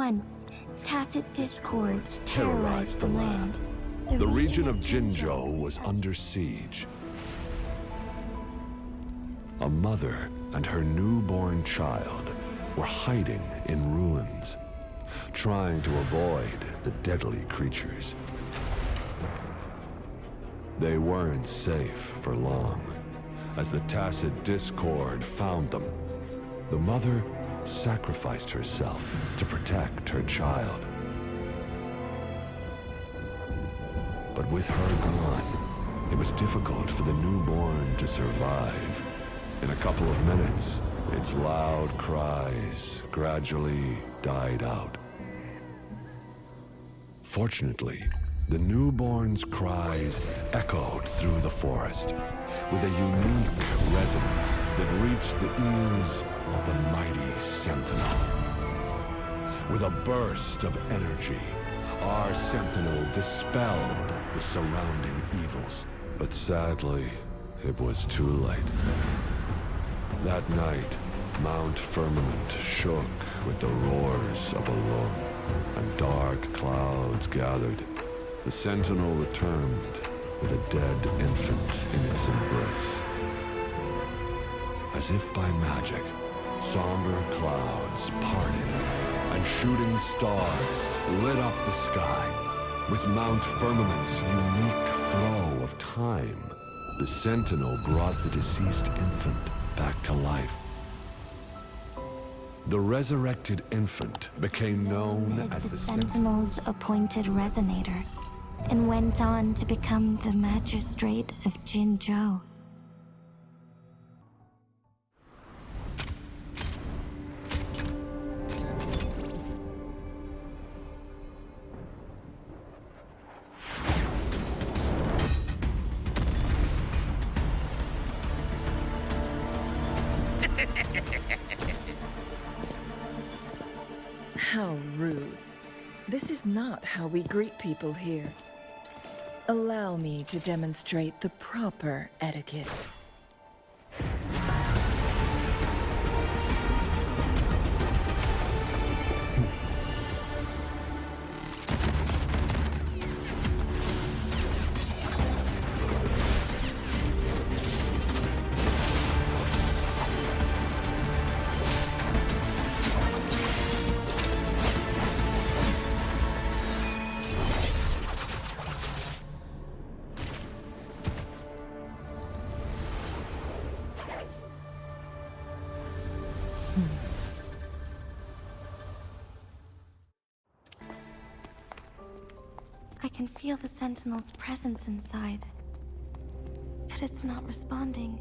Once, tacit discords terrorized the land. The region of Jinzhou was under siege. A mother and her newborn child were hiding in ruins, trying to avoid the deadly creatures. They weren't safe for long, as the tacit discord found them. The mother sacrificed herself to protect her child. But with her gone, it was difficult for the newborn to survive. In a couple of minutes, its loud cries gradually died out. Fortunately, the newborn's cries echoed through the forest with a unique resonance that reached the ears of the mighty Sentinel. With a burst of energy, our Sentinel dispelled the surrounding evils. But sadly, it was too late. That night, Mount Firmament shook with the roars of a lung, and dark clouds gathered. The Sentinel returned with a dead infant in its embrace. As if by magic, somber clouds parted, and shooting stars lit up the sky. With Mount Firmament's unique flow of time, the Sentinel brought the deceased infant back to life. The resurrected infant became known as the Sentinel's appointed resonator, and went on to become the magistrate of Jinzhou. How rude. This is not how we greet people here. Allow me to demonstrate the proper etiquette. I can feel the Sentinel's presence inside, but it's not responding.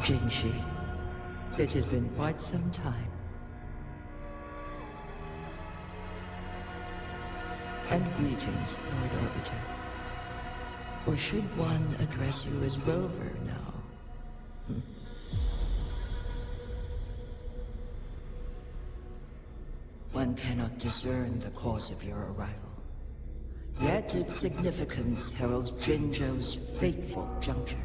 Jinzhou, it has been quite some time. And greetings, Lord Arbiter. Or should one address you as Rover now? One cannot discern the cause of your arrival. Yet its significance heralds Jinzhou's fateful juncture.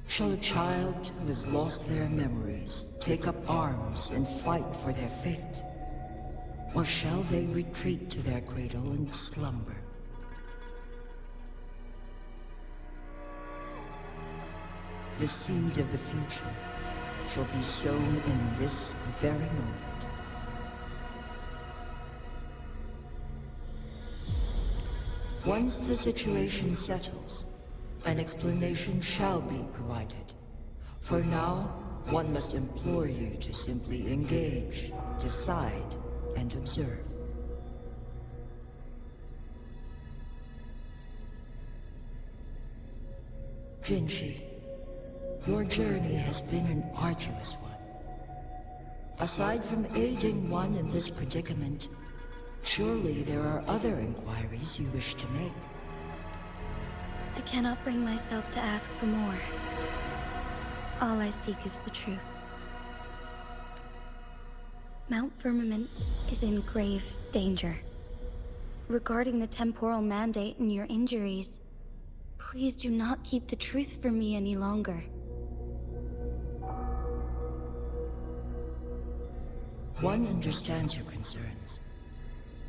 Shall a child who has lost their memories take up arms and fight for their fate? Or shall they retreat to their cradle and slumber? The seed of the future shall be sown in this very moment. Once the situation settles, an explanation shall be provided. For now, one must implore you to simply engage, decide, and observe. Jinzhou, your journey has been an arduous one. Aside from aiding one in this predicament, surely there are other inquiries you wish to make. I cannot bring myself to ask for more. All I seek is the truth. Mount Firmament is in grave danger. Regarding the temporal mandate and your injuries, please do not keep the truth from me any longer. One understands your concerns.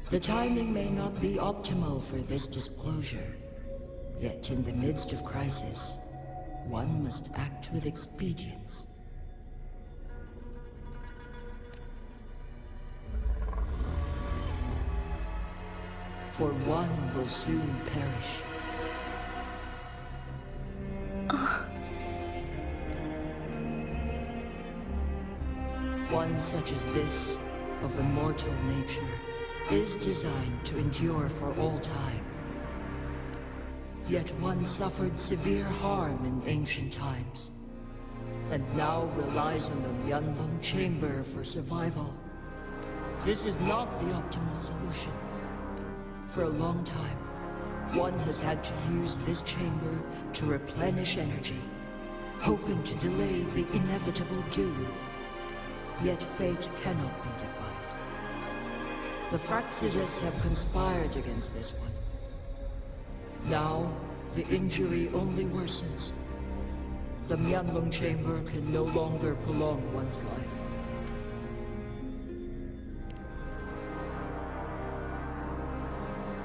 The timing may not be optimal for this disclosure. Yet in the midst of crisis, one must act with expedience. For one will soon perish. One such as this, of immortal nature, is designed to endure for all time. Yet one suffered severe harm in ancient times, and now relies on the Yanlong Chamber for survival. This is not the optimal solution. For a long time, one has had to use this chamber to replenish energy, hoping to delay the inevitable doom. Yet fate cannot be defied. The Fraxidus have conspired against this one. Now, the injury only worsens. The Myanlong Chamber can no longer prolong one's life.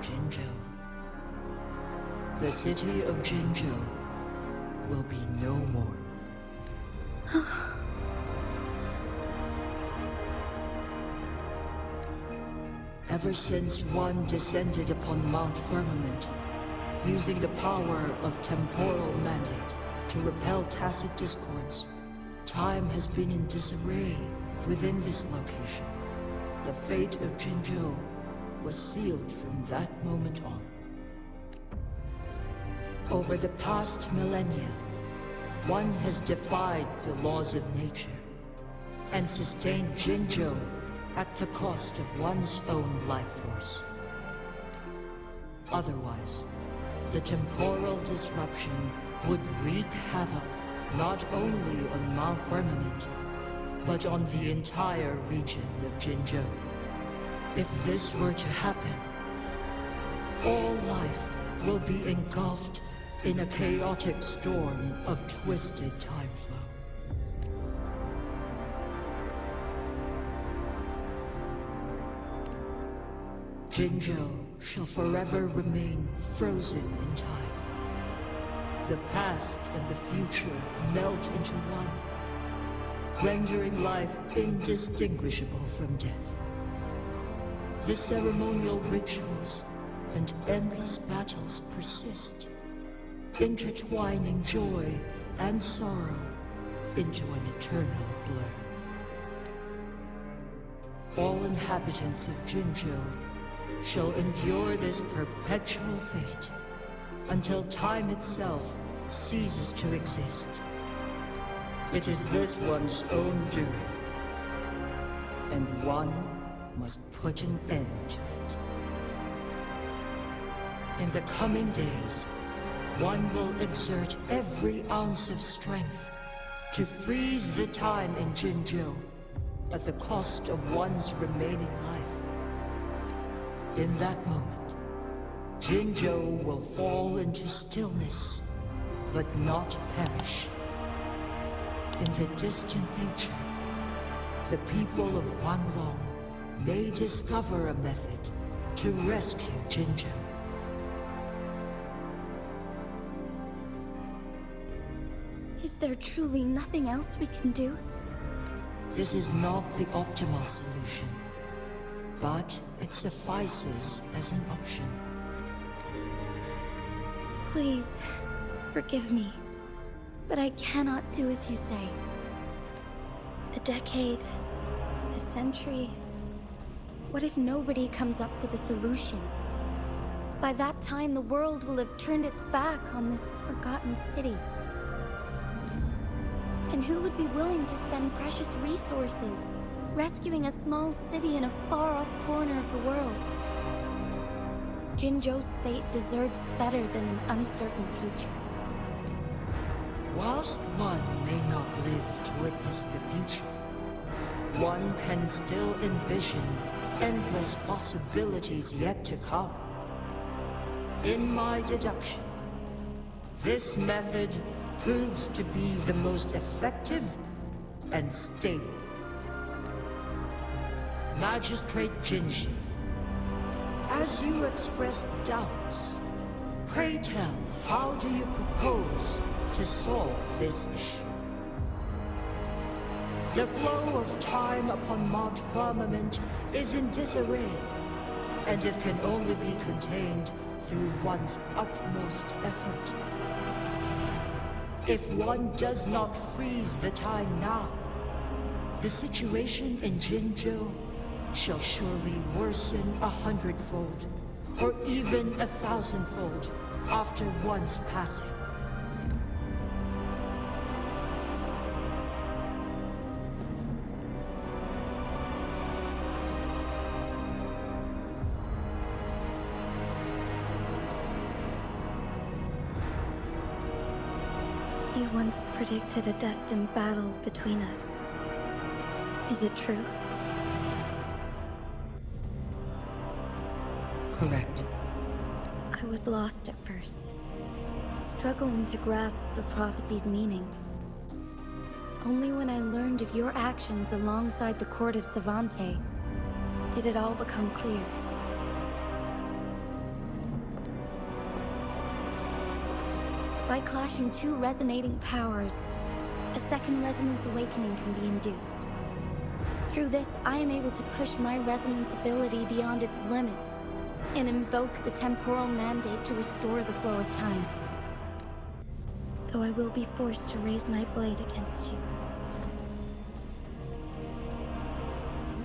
Jinzhou. The city of Jinzhou will be no more. Ever since one descended upon Mount Firmament, using the power of temporal mandate to repel tacit discords, time has been in disarray within this location. The fate of Jinzhou was sealed from that moment on. Over the past millennia, one has defied the laws of nature and sustained Jinzhou at the cost of one's own life force. Otherwise, the temporal disruption would wreak havoc not only on Mount Firmament, but on the entire region of Jinzhou. If this were to happen, all life will be engulfed in a chaotic storm of twisted time flow. Jinzhou shall forever remain frozen in time. The past and the future melt into one, rendering life indistinguishable from death. The ceremonial rituals and endless battles persist, intertwining joy and sorrow into an eternal blur. All inhabitants of Jinzhou shall endure this perpetual fate until time itself ceases to exist. It is this one's own doing, and one must put an end to it. In the coming days, one will exert every ounce of strength to freeze the time in Jinzhou at the cost of one's remaining life. In that moment, Jinzhou will fall into stillness, but not perish. In the distant future, the people of Wanlong may discover a method to rescue Jinzhou. Is there truly nothing else we can do? This is not the optimal solution, but it suffices as an option. Please, forgive me, but I cannot do as you say. A decade, a century. What if nobody comes up with a solution? By that time, the world will have turned its back on this forgotten city. And who would be willing to spend precious resources rescuing a small city in a far-off corner of the world? Jinzhou's fate deserves better than an uncertain future. Whilst one may not live to witness the future, one can still envision endless possibilities yet to come. In my deduction, this method proves to be the most effective and stable. Magistrate Jinzhou, as you expressed doubts, pray tell, how do you propose to solve this issue? The flow of time upon Mount Firmament is in disarray, and it can only be contained through one's utmost effort. If one does not freeze the time now, the situation in Jinzhou shall surely worsen 100-fold, or even 1,000-fold, after one's passing. You once predicted a destined battle between us. Is it true? Correct. I was lost at first, struggling to grasp the prophecy's meaning. Only when I learned of your actions alongside the court of Savante did it all become clear. By clashing two resonating powers, a second resonance awakening can be induced. Through this, I am able to push my resonance ability beyond its limits and invoke the temporal mandate to restore the flow of time. Though I will be forced to raise my blade against you.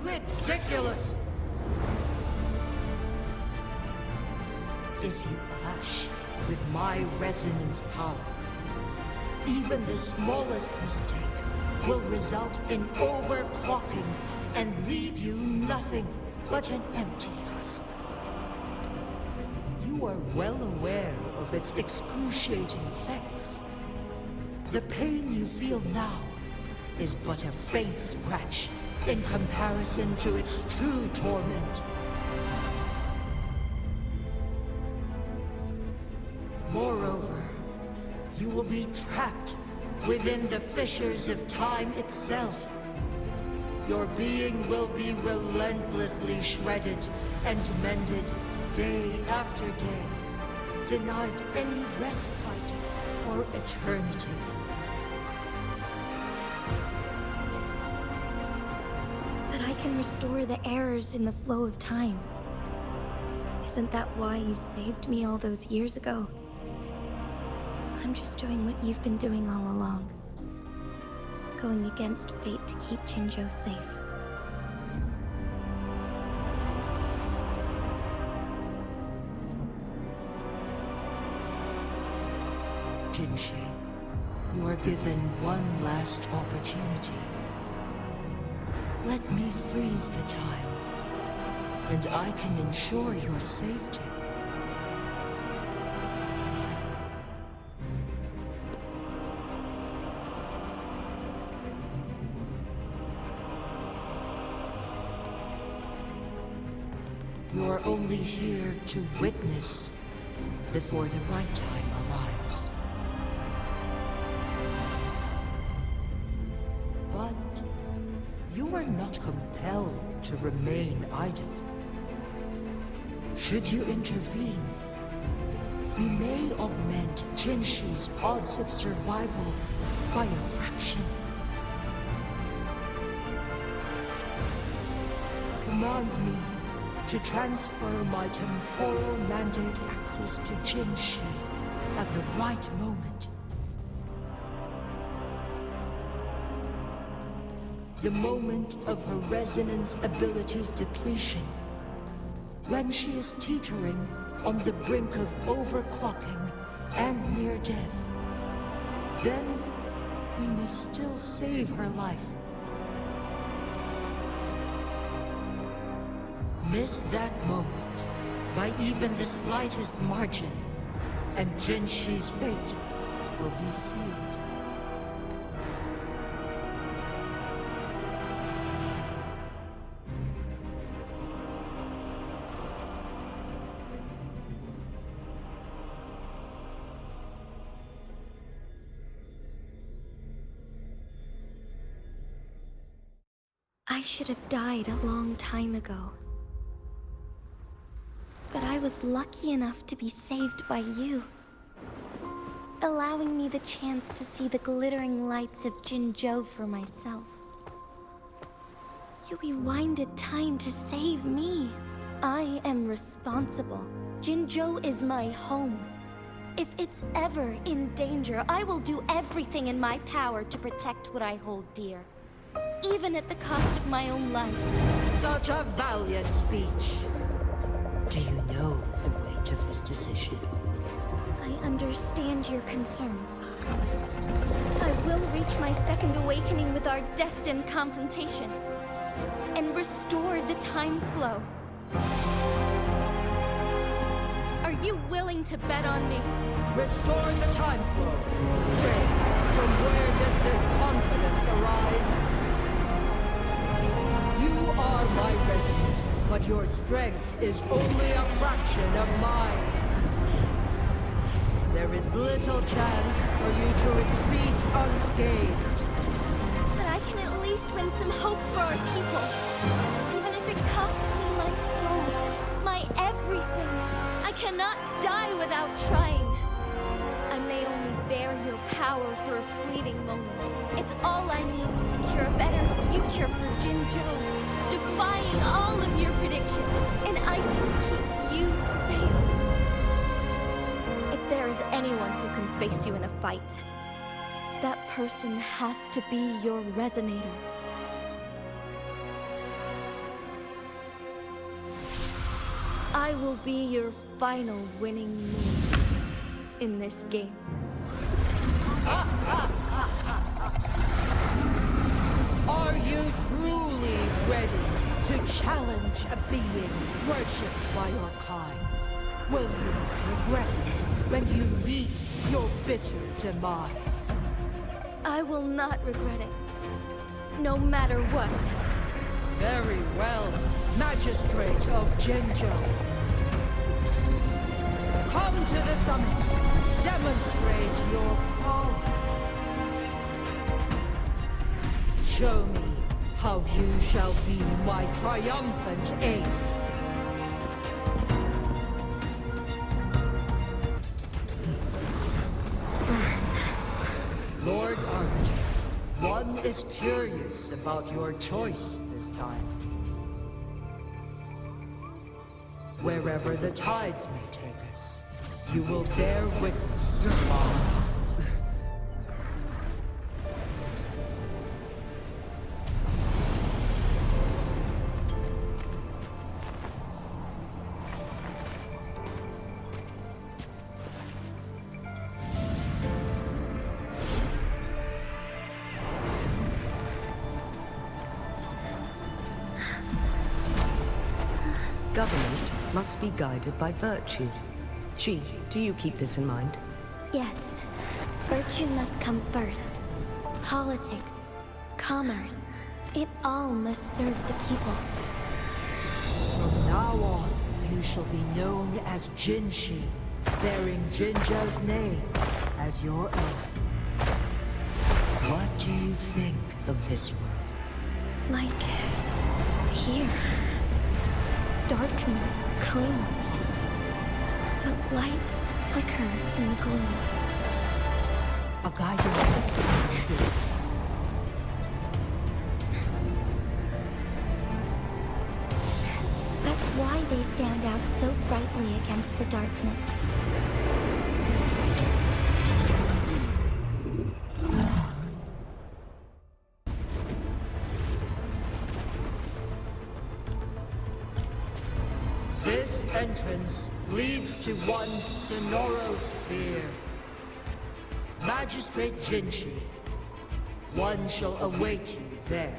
Ridiculous! If you clash with my resonance power, even the smallest mistake will result in overclocking and leave you nothing but an empty husk. You are well aware of its excruciating effects. The pain you feel now is but a faint scratch in comparison to its true torment. Moreover, you will be trapped within the fissures of time itself. Your being will be relentlessly shredded and mended day after day, denied any respite for eternity. But I can restore the errors in the flow of time. Isn't that why you saved me all those years ago? I'm just doing what you've been doing all along. Going against fate to keep Jinzhou safe. Jinzhou. You are given one last opportunity. Let me freeze the time, and I can ensure your safety. You are only here to witness before the right time arrives. But you are not compelled to remain idle. Should you intervene, we may augment Jinzhou's odds of survival by a fraction. Command me to transfer my temporal mandate access to Jinzhou at the right moment. The moment of her resonance ability's depletion, when she is teetering on the brink of overclocking and near death. Then we may still save her life. Miss that moment by even the slightest margin, and Jinzhou's fate will be sealed. I should have died a long time ago. But I was lucky enough to be saved by you, allowing me the chance to see the glittering lights of Jinzhou for myself. You rewinded time to save me. I am responsible. Jinzhou is my home. If it's ever in danger, I will do everything in my power to protect what I hold dear, even at the cost of my own life. Such a valiant speech. Do you know the weight of this decision? I understand your concerns. I will reach my second awakening with our destined confrontation, and restore the time flow. Are you willing to bet on me? Restore the time flow. Pray, from where does this confidence arise? You are my resident, but your strength is only a fraction of mine. There is little chance for you to retreat unscathed. But I can at least win some hope for our people. Even if it costs me my soul, my everything. I cannot die without trying. I may only bear your power for a fleeting moment. It's all I need to secure a better future for Jinzhou, defying all of your predictions, and I can keep you safe. If there is anyone who can face you in a fight, that person has to be your resonator. I will be your final winning move in this game. Are you truly ready to challenge a being worshipped by your kind? Will you not regret it when you meet your bitter demise? I will not regret it, no matter what. Very well, Magistrate of Jinzhou. Come to the summit. Demonstrate your prowess. Show me how you shall be my triumphant ace. Lord Arbiter, one is curious about your choice this time. Wherever the tides may take us, you will bear witness to our hand. government must be guided by virtue. Chi, do you keep this in mind? Yes, virtue must come first. Politics, commerce, it all must serve the people. From now on, you shall be known as Jinshi, bearing Jinzhou's name as your own. What do you think of this world? Like here. Darkness clings, but lights flicker in the gloom. A guiding light, is it? That's why they stand out so brightly against the darkness. This entrance leads to one Sonoro Sphere. Magistrate Jinshi, one shall await you there.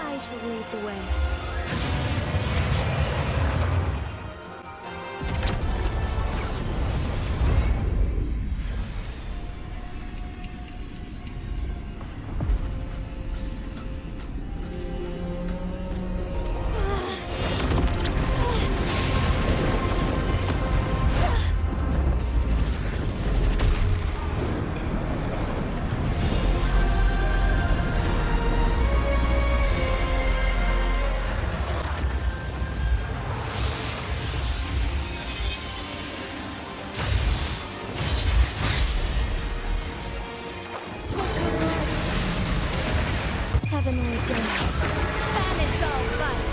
I shall lead the way. Heavenly dance. Banish all fight.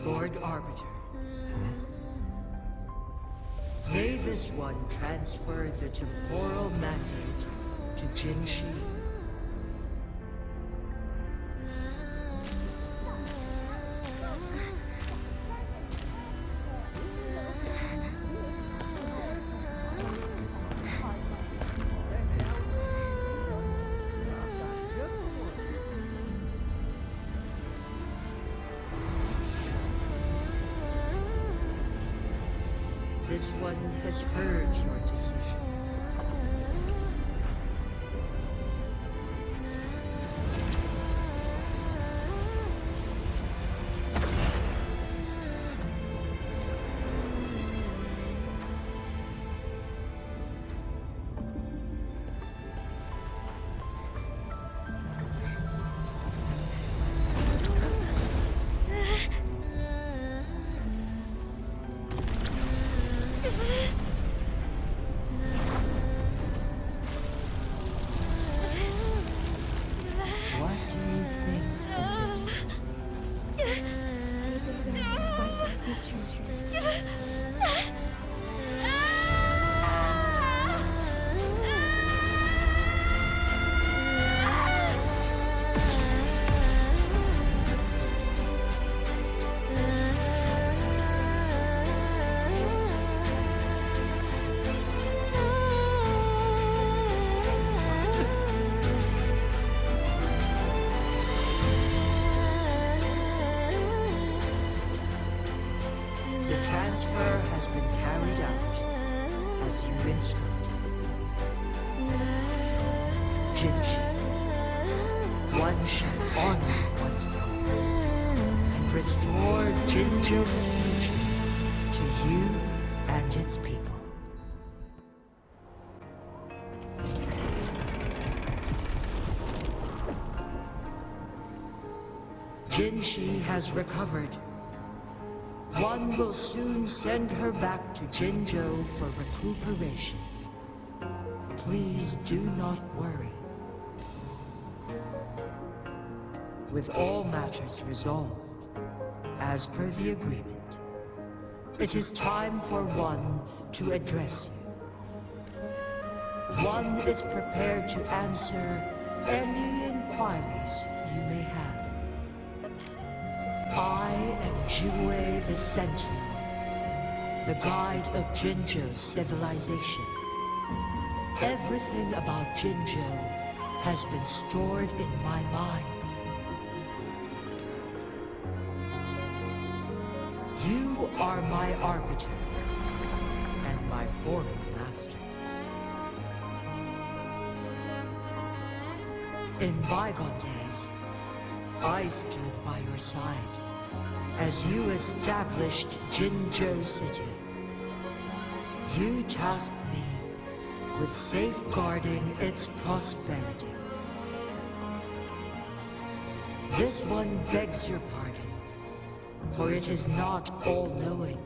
Lord Arbiter. May this one transfer the temporal mandate to Jinshi. This one has heard your decision. carried out as you instructed. Jinzhou, one shall honor one's promise and restore Jinzhou's future to you and its people. Jinzhou has recovered. One will soon send her back to Jinzhou for recuperation. Please do not worry. With all matters resolved, as per the agreement, it is time for one to address you. One is prepared to answer any inquiries you may have. I am Jinzhou the Sentinel, the guide of Jinzhou's civilization. Everything about Jinzhou has been stored in my mind. You are my arbiter and my former master. In bygone days, I stood by your side as you established Jinzhou City. You tasked me with safeguarding its prosperity. This one begs your pardon, for it is not all-knowing.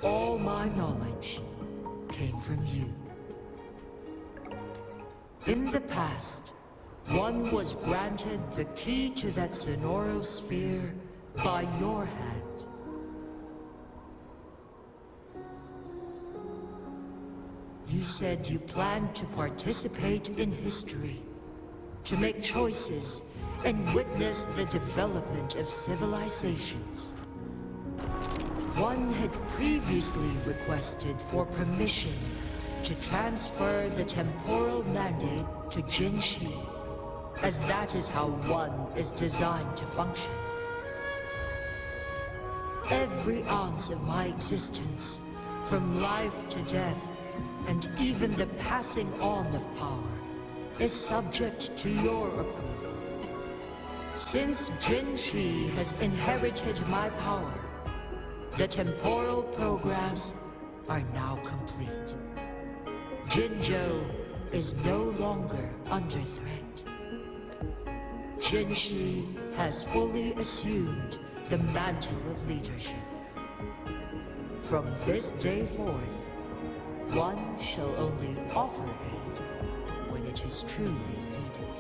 All my knowledge came from you. In the past, one was granted the key to that Sonoro sphere by your hand. You said you planned to participate in history, to make choices and witness the development of civilizations. One had previously requested for permission to transfer the temporal mandate to Jinzhou, as that is how one is designed to function. Every ounce of my existence, from life to death, and even the passing on of power, is subject to your approval. Since Jinzhou has inherited my power, the temporal programs are now complete. Jinzhou is no longer under threat. Jinzhou has fully assumed the mantle of leadership. From this day forth, one shall only offer aid when it is truly needed.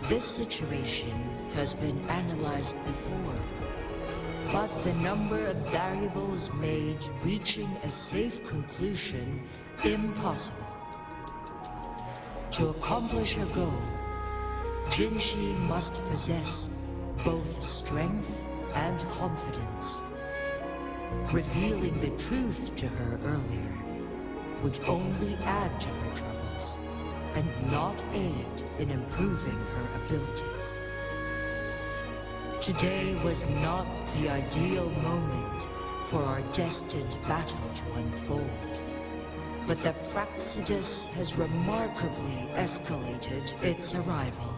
This situation has been analyzed before, but the number of variables made reaching a safe conclusion impossible. To accomplish her goal, Jinzhou must possess both strength and confidence. Revealing the truth to her earlier would only add to her troubles and not aid in improving her abilities. Today was not the ideal moment for our destined battle to unfold, but the Fraxidus has remarkably escalated its arrival.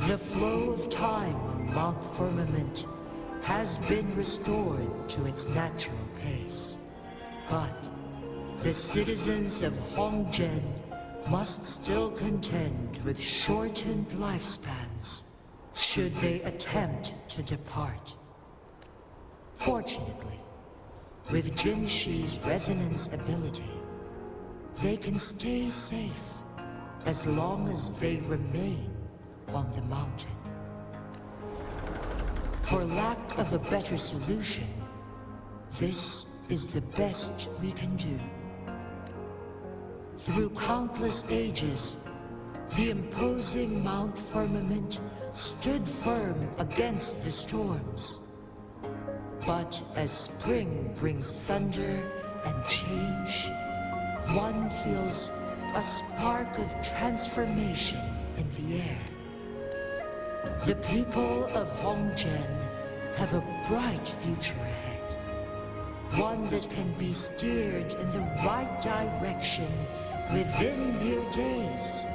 The flow of time on Mount Firmament has been restored to its natural pace, but the citizens of Hongzhen must still contend with shortened lifespans should they attempt to depart. Fortunately, with Jinzhou's resonance ability, they can stay safe as long as they remain on the mountain. For lack of a better solution, this is the best we can do. Through countless ages, the imposing Mount Firmament stood firm against the storms. But as spring brings thunder and change, one feels a spark of transformation in the air. The people of Hongzhen have a bright future ahead. One that can be steered in the right direction within mere days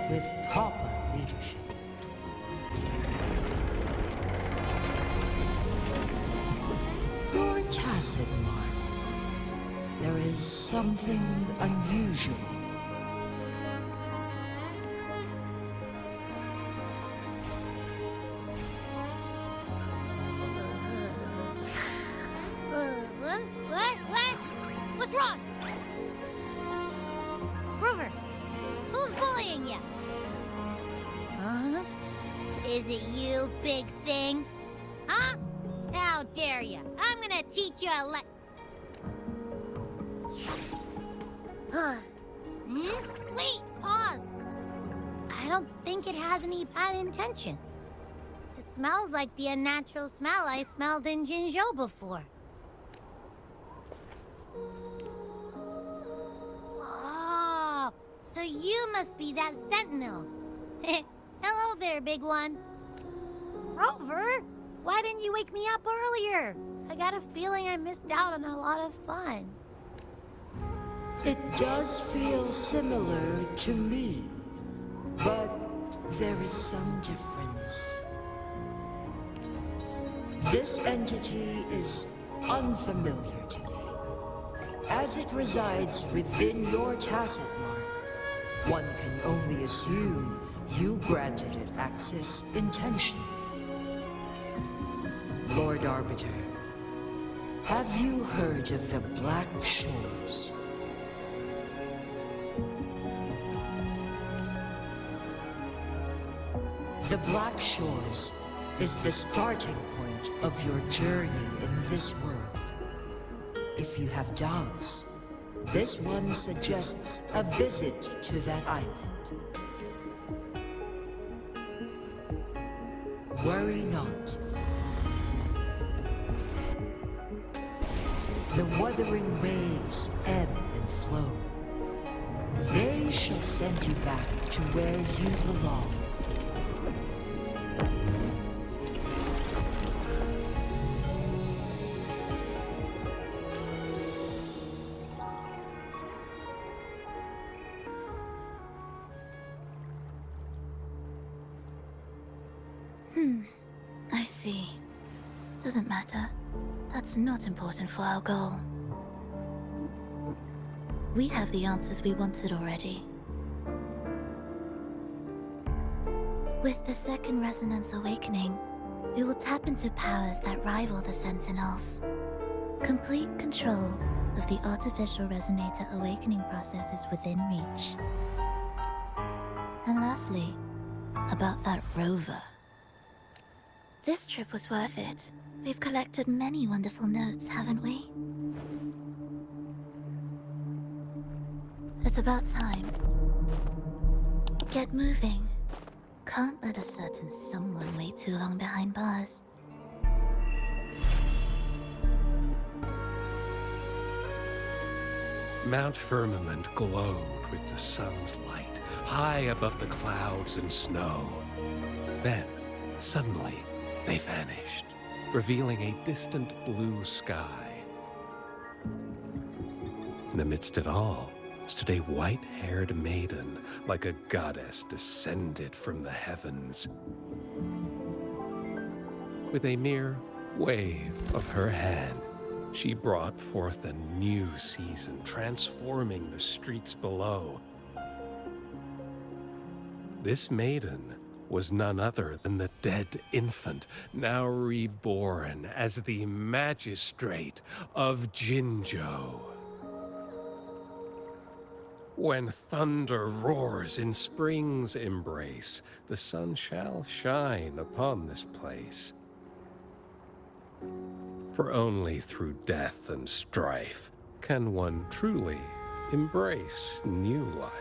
with proper leadership. Your tacit mark. There is something unusual. What? What's wrong? Rover, who's bullying you? Huh? Is it you, big thing? Huh? How dare you? I'm gonna teach you a Wait, pause. I don't think it has any bad intentions. It smells like the unnatural smell I smelled in Jinzhou before. Oh, so you must be that sentinel. Hello there, big one. Rover, why didn't you wake me up earlier? I got a feeling I missed out on a lot of fun. It does feel similar to me, but there is some difference. This entity is unfamiliar to me, as it resides within your tacit mark. One can only assume you granted it access intentionally. Lord Arbiter, have you heard of the Black Shores? The Black Shores is the starting point of your journey in this world. If you have doubts, this one suggests a visit to that island. Worry not. The wuthering waves ebb and flow. They shall send you back to where you belong. I see. Doesn't matter. That's not important for our goal. We have the answers we wanted already. With the second resonance awakening, we will tap into powers that rival the Sentinels. Complete control of the artificial resonator awakening process is within reach. And lastly, about that rover. This trip was worth it. We've collected many wonderful notes, haven't we? It's about time. Get moving. Can't let a certain someone wait too long behind bars. Mount Firmament glowed with the sun's light, high above the clouds and snow. Then, suddenly, they vanished, revealing a distant blue sky. And amidst it all stood a white-haired maiden, like a goddess descended from the heavens. With a mere wave of her hand, she brought forth a new season, transforming the streets below. This maiden was none other than the dead infant, now reborn as the magistrate of Jinzhou. When thunder roars in spring's embrace, the sun shall shine upon this place. For only through death and strife can one truly embrace new life.